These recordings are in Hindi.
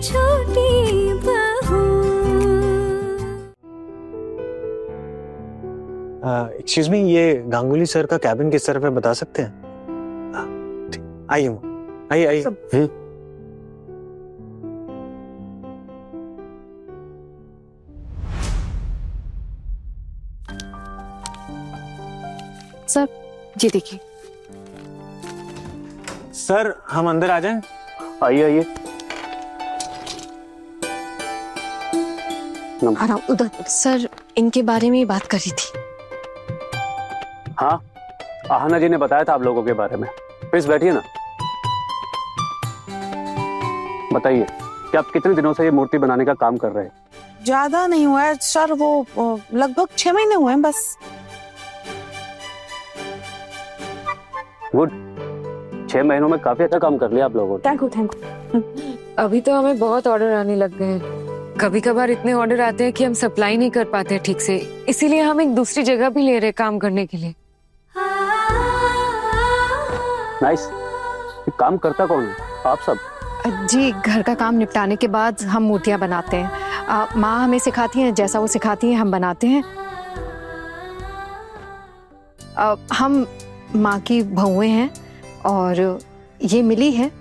छोटी बहू। एक्सक्यूज मी, ये गांगुली सर का कैबिन किस तरफ है बता सकते हैं? आइए आइए आइए। सर जी देखिए। सर हम अंदर आ जाएं? आइए आइए। उधर सर इनके बारे में ही बात कर रही थी। हाँ, आहना जी ने बताया था आप लोगों के बारे में। प्लीज बैठिए ना। बताइए कि आप कितने दिनों से ये मूर्ति बनाने का काम कर रहे हैं? ज्यादा नहीं हुआ है सर, वो लगभग 6 महीने हुए हैं बस। गुड, 6 महीनों में काफी अच्छा काम कर लिया आप लोगों ने। Thank you. अभी तो हमें बहुत ऑर्डर आने लग गए हैं। कभी कभार इतने ऑर्डर आते हैं कि हम सप्लाई नहीं कर पाते ठीक से, इसीलिए हम एक दूसरी जगह भी ले रहे हैं काम करने के लिए। नाइस। ये काम करता कौन है? आप सब? जी घर का काम निपटाने के बाद हम मूर्तियां बनाते हैं। माँ हमें सिखाती हैं, जैसा वो सिखाती हैं हम बनाते हैं। हम माँ की बहुएं हैं और ये मिली है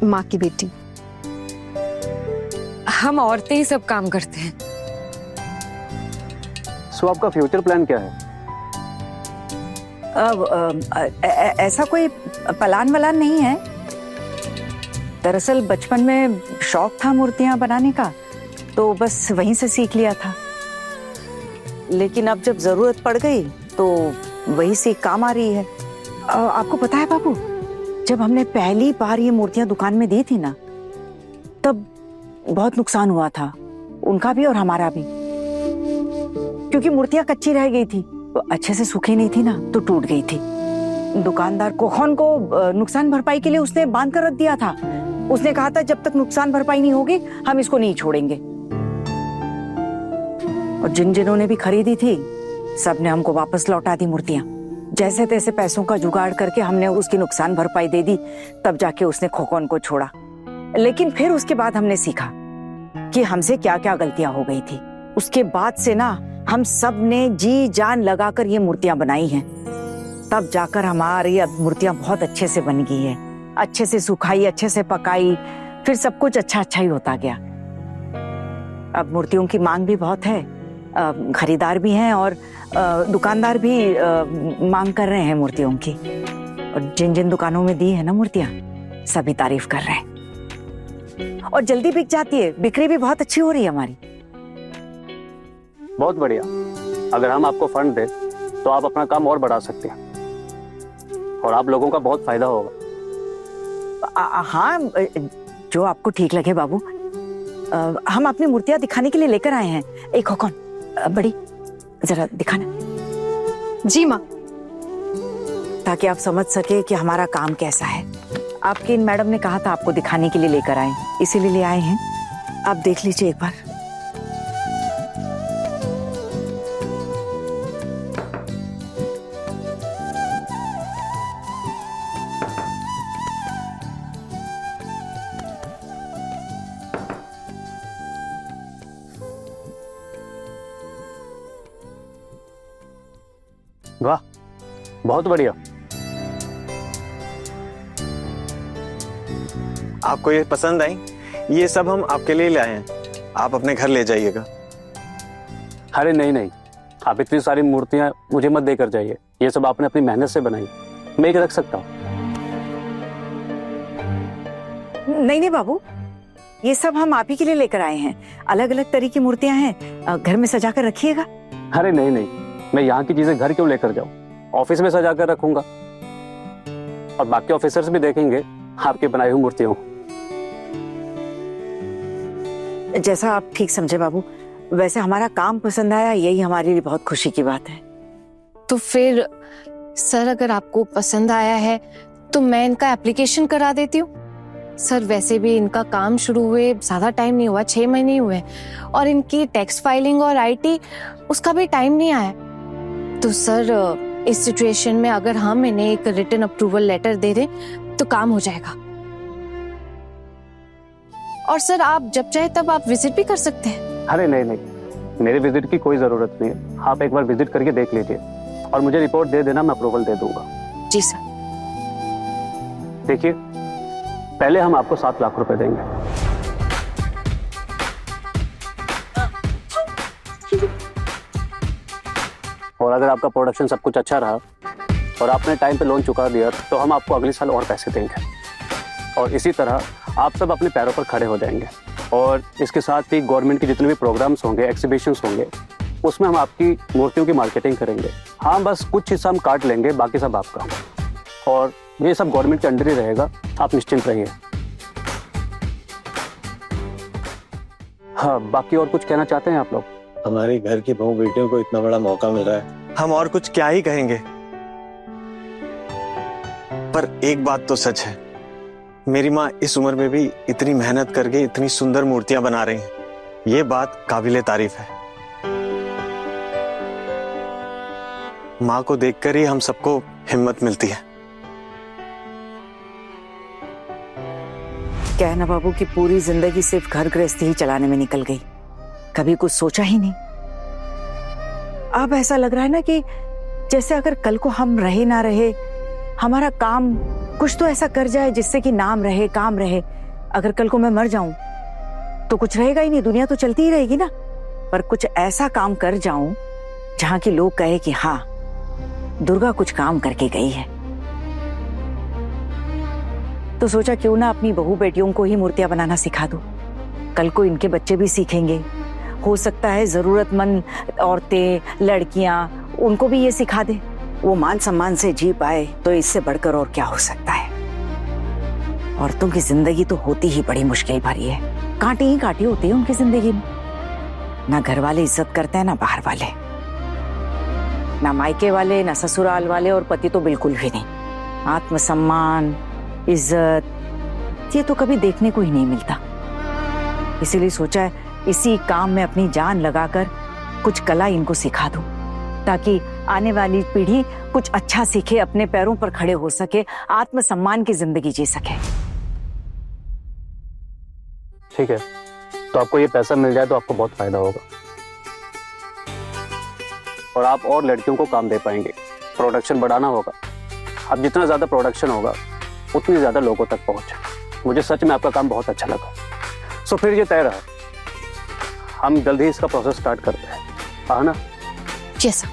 माँ की बेटी। हम औरतें ही सब काम करते हैं। सो आपका फ्यूचर प्लान क्या है? ऐसा कोई प्लान वलान नहीं है। दरअसल बचपन में शौक था मूर्तियां बनाने का, तो बस वहीं से सीख लिया था। लेकिन अब जब जरूरत पड़ गई तो वही सीख काम आ रही है। आपको पता है बाबू, जब हमने पहली बार ये मूर्तियां दुकान में दी थी ना, तब बहुत नुकसान हुआ था, उनका भी और हमारा भी। क्योंकि मूर्तियां कच्ची रह गई थी, तो अच्छे से सूखी नहीं थी ना, तो टूट गई थी। दुकानदार कोहन को नुकसान भरपाई के लिए उसने बांध कर रख दिया था। उसने कहा था जब तक नुकसान भरपाई नहीं होगी हम इसको नहीं छोड़ेंगे। और जिन्होंने भी खरीदी थी सबने हमको वापस लौटा दी मूर्तियां। जैसे तैसे पैसों का जुगाड़ करके हमने उसकी नुकसान भरपाई दे दी, तब जाके उसने खोखोन को छोड़ा। लेकिन फिर उसके बाद हमने सीखा कि हमसे क्या क्या गलतियां हो गई थी। उसके बाद से ना हम सब ने जी जान लगाकर ये मूर्तियां बनाई हैं। तब जाकर हमारी अब मूर्तियां बहुत अच्छे से बन गई है। अच्छे से सुखाई, अच्छे से पकाई, फिर सब कुछ अच्छा अच्छा ही होता गया। अब मूर्तियों की मांग भी बहुत है, खरीदार भी हैं और दुकानदार भी मांग कर रहे हैं मूर्तियों की। और जिन जिन दुकानों में दी है ना मूर्तियां, सभी तारीफ कर रहे हैं और जल्दी बिक जाती है। बिक्री भी बहुत अच्छी हो रही है हमारी। बहुत बढ़िया। अगर हम आपको फंड दें तो आप अपना काम और बढ़ा सकते हैं और आप लोगों का बहुत फायदा होगा। हाँ, जो आपको ठीक लगे बाबू। हम अपनी मूर्तियां दिखाने के लिए लेकर आए हैं। एक हो कौन बड़ी, जरा दिखाना। जी माँ। ताकि आप समझ सके कि हमारा काम कैसा है। आपकी इन मैडम ने कहा था आपको दिखाने के लिए लेकर आए, इसीलिए ले आए हैं। आप देख लीजिए एक बार। वाह, बहुत बढ़िया। आपको ये पसंद आई? ये सब हम आपके लिए लाए हैं, आप अपने घर ले जाइएगा। अरे नहीं नहीं, आप इतनी सारी मूर्तियां मुझे मत देकर जाइए। ये सब आपने अपनी मेहनत से बनाई, मैं एक रख सकता हूँ। नहीं नहीं बाबू, ये सब हम आप ही के लिए लेकर आए हैं। अलग अलग तरह की मूर्तियां हैं, घर में सजा कर रखिएगा। अरे नहीं नहीं, मैं यहाँ की चीजें घर क्यों लेकर जाऊँ? ऑफिस में सजा कर रखूंगा और बाकी ऑफिसर्स भी देखेंगे आपकी बनाई हुई मूर्तियों। जैसा आप ठीक समझे बाबू। वैसे हमारा काम पसंद आया, यही हमारे लिए बहुत खुशी की बात है। तो फिर सर अगर आपको पसंद आया है तो मैं इनका एप्लीकेशन करा देती हूँ। सर वैसे भी इनका काम शुरू हुए ज्यादा टाइम नहीं हुआ, 6 महीने हुए, और इनकी टैक्स फाइलिंग और IT उसका भी टाइम नहीं आया। तो सर इस सिचुएशन में अगर हम इन्हें एक रिटन अप्रूवल लेटर दे दें तो काम हो जाएगा। और सर आप जब चाहे तब आप विजिट भी कर सकते हैं। अरे नहीं नहीं, मेरे विजिट की कोई ज़रूरत नहीं है। आप एक बार विजिट करके देख लीजिए और मुझे रिपोर्ट दे देना, मैं अप्रूवल दे दूंगा। जी सर। देखिए, पहले हम आपको 7 लाख रुपए देंगे। और अगर आपका प्रोडक्शन सब कुछ अच्छा रहा और आपने टाइम पे लोन चुका दिया तो हम आपको अगले साल और पैसे देंगे। और इसी तरह आप सब अपने पैरों पर खड़े हो जाएंगे। और इसके साथ ही गवर्नमेंट के जितने भी प्रोग्राम्स होंगे, एग्जीबिशंस होंगे, उसमें हम आपकी मूर्तियों की मार्केटिंग करेंगे। हाँ, बस कुछ हिस्सा हम काट लेंगे, बाकी सब आपका। और ये सब गवर्नमेंट के अंडर ही रहेगा, आप निश्चिंत रहिए। हाँ, बाकी और कुछ कहना चाहते हैं आप लोग? हमारे घर की बहू बेटियों को इतना बड़ा मौका मिल रहा है, हम और कुछ क्या ही कहेंगे। पर एक बात तो सच है, मेरी माँ इस उम्र में भी इतनी मेहनत करके इतनी सुंदर मूर्तियां बना रही हैं। ये बात काबिले तारीफ है। माँ को देखकर ही हम सबको हिम्मत मिलती है। क्या है ना बाबू की पूरी जिंदगी सिर्फ घर गृहस्थी ही चलाने में निकल गई, कभी कुछ सोचा ही नहीं। अब ऐसा लग रहा है ना कि जैसे अगर कल को हम रहे ना रहे, हमारा काम कुछ तो ऐसा कर जाए जिससे कि नाम रहे, काम रहे। अगर कल को मैं मर जाऊं तो कुछ रहेगा ही नहीं, दुनिया तो चलती ही रहेगी ना। पर कुछ ऐसा काम कर जाऊं जहां कि लोग कहे कि हाँ, दुर्गा कुछ काम करके गई है। तो सोचा क्यों ना अपनी बहू बेटियों को ही मूर्तियां बनाना सिखा दूं। कल को इनके बच्चे भी सीखेंगे, हो सकता है जरूरतमंद औरतें, लड़कियां, उनको भी ये सिखा दे। वो मान सम्मान से जी पाए तो इससे बढ़कर और क्या हो सकता है। औरतों की जिंदगी तो होती ही बड़ी मुश्किल भरी है, कांटे ही कांटे होते हैं उनकी जिंदगी में। ना घर वाले इज्जत करते हैं, ना बाहर वाले, ना मायके वाले, ना ससुराल वाले, और पति तो बिल्कुल भी नहीं। आत्मसम्मान, इज्जत, ये तो कभी देखने को ही नहीं मिलता। इसीलिए सोचा है इसी काम में अपनी जान लगाकर कुछ कला इनको सिखा दूं, ताकि आने वाली पीढ़ी कुछ अच्छा सीखे, अपने पैरों पर खड़े हो सके, आत्मसम्मान की जिंदगी जी सके। ठीक है, तो आपको ये पैसा मिल जाए तो आपको बहुत फायदा होगा और आप और लड़कियों को काम दे पाएंगे। प्रोडक्शन बढ़ाना होगा। अब जितना ज्यादा प्रोडक्शन होगा उतनी ज्यादा लोगों तक पहुंचे। मुझे सच में आपका काम बहुत अच्छा लगा। सो फिर ये तय रहा, हम जल्दी ही इसका प्रोसेस स्टार्ट करते हैं। हाँ ना? जैसा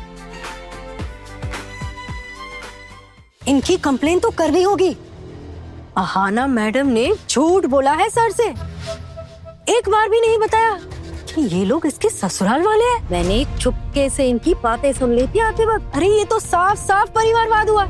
इनकी कंप्लेन तो करनी होगी। अहाना मैडम ने झूठ बोला है सर से, एक बार भी नहीं बताया कि ये लोग इसके ससुराल वाले हैं। मैंने चुपके से इनकी बातें सुन ली थी आते वक्त। अरे ये तो साफ साफ परिवारवाद हुआ।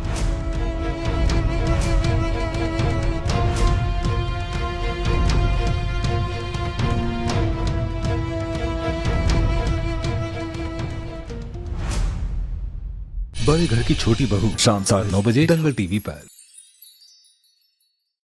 बड़े घर की छोटी बहू, शाम 9:30 दंगल टीवी पर।